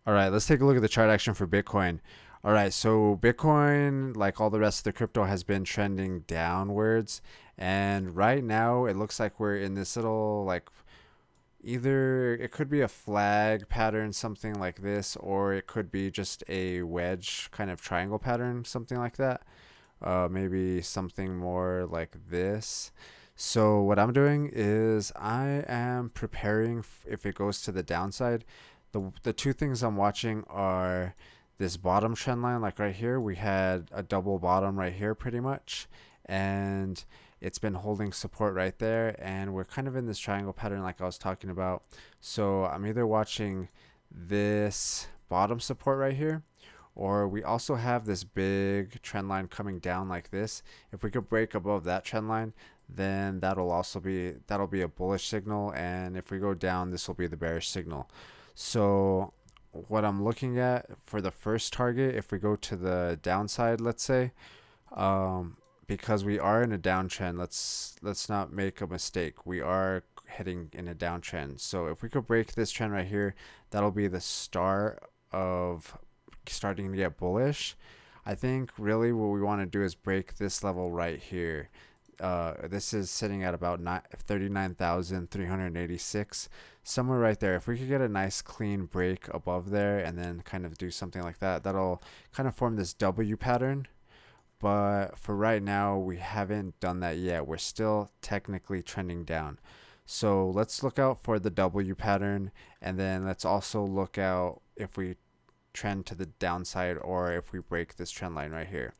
All right, let's take a look at the chart action for Bitcoin. All right, so Bitcoin, like all the rest of the crypto, has been trending downwards. And right now, it looks like we're in this little, like, either it could be a flag pattern, something like this, or it could be just a wedge kind of triangle pattern, something like that. Maybe something more like this. So what I'm doing is I am preparing if it goes to the downside. The two things I'm watching are this bottom trend line, like right here. We had a double bottom right here pretty much, and it's been holding support right there, and we're kind of in this triangle pattern like I was talking about. So I'm either watching this bottom support right here, or we also have this big trend line coming down like this. If we could break above that trend line, then that'll be a bullish signal, and if we go down, this will be the bearish signal. So what I'm looking at for the first target, if we go to the downside, let's say, because we are in a downtrend, let's not make a mistake. We are heading in a downtrend. So if we could break this trend right here, that'll be the start of starting to get bullish. I think really what we want to do is break this level right here. This is sitting at about 39,386, somewhere right there. If we could get a nice clean break above there and then kind of do something like that, that'll kind of form this W pattern. But for right now, we haven't done that yet. We're still technically trending down. So let's look out for the W pattern, and then let's also look out if we trend to the downside or if we break this trend line right here.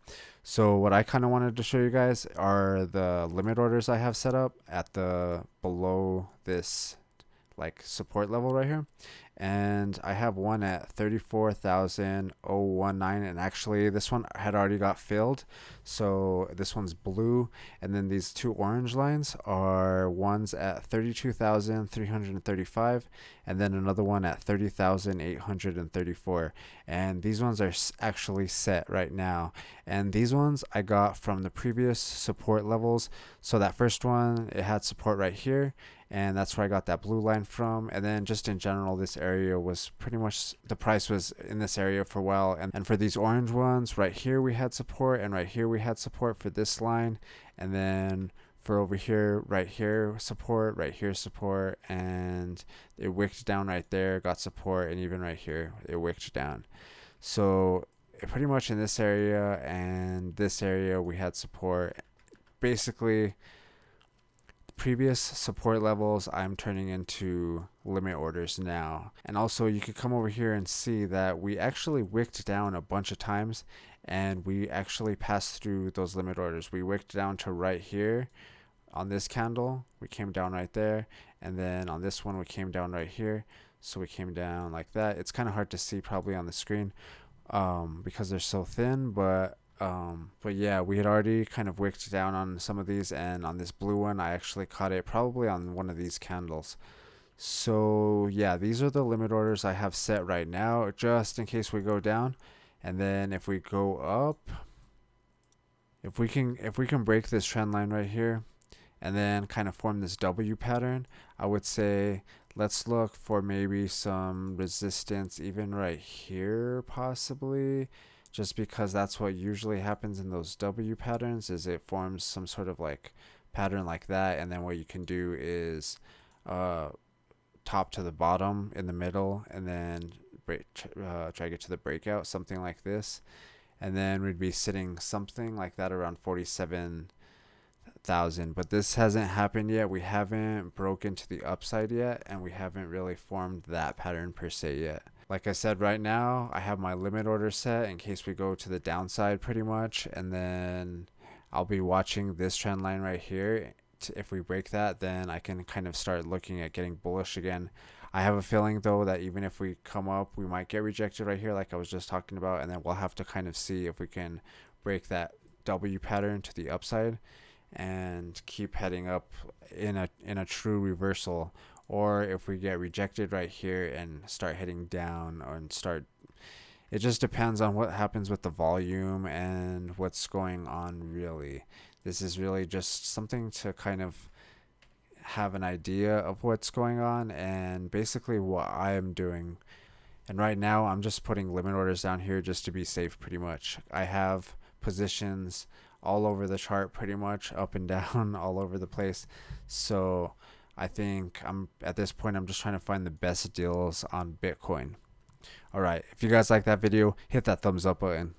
So what I kind of wanted to show you guys are the limit orders I have set up at the below this like support level right here, and I have one at 34,019, and actually this one had already got filled, so this one's blue, and then these two orange lines are ones at 32,335, and then another one at 30,834, and these ones are actually set right now, and these ones I got from the previous support levels. So that first one, it had support right here, and that's where I got that blue line from. And then just in general, this area was pretty much, the price was in this area for a while. And for these orange ones, right here we had support, and right here we had support for this line. And then for over here, right here support, right here support, and it wicked down right there, got support, and even right here it wicked down. So pretty much in this area and this area we had support. Basically, previous support levels I'm turning into limit orders now. And also you could come over here and see that we actually wicked down a bunch of times, and we actually passed through those limit orders. We wicked down to right here on this candle, we came down right there, and then on this one we came down right here. So we came down like that. It's kind of hard to see probably on the screen because they're so thin, but yeah, we had already kind of wicked down on some of these, and on this blue one, I actually caught it probably on one of these candles. So yeah, these are the limit orders I have set right now, just in case we go down. And then if we go up, if we can break this trend line right here, and then kind of form this W pattern, I would say let's look for maybe some resistance even right here possibly, just because that's what usually happens in those W patterns, is it forms some sort of like pattern like that, and then what you can do is uh, top to the bottom in the middle, and then try to get to the breakout, something like this, and then we'd be sitting something like that around 47,000. But this hasn't happened yet. We haven't broken to the upside yet, and we haven't really formed that pattern per se yet. Like I said, right now I have my limit order set in case we go to the downside pretty much, and then I'll be watching this trend line right here. If we break that, then I can kind of start looking at getting bullish again. I have a feeling though that even if we come up, we might get rejected right here like I was just talking about, and then we'll have to kind of see if we can break that W pattern to the upside and keep heading up in a true reversal, or if we get rejected right here and start heading down, and start, it just depends on what happens with the volume and what's going on really. This is really just something to kind of have an idea of what's going on, and basically what I am doing And right now I'm just putting limit orders down here just to be safe pretty much. I have positions all over the chart pretty much, up and down, all over the place. So I think I'm at this point I'm just trying to find the best deals on Bitcoin. All right, if you guys like that video, hit that thumbs up button.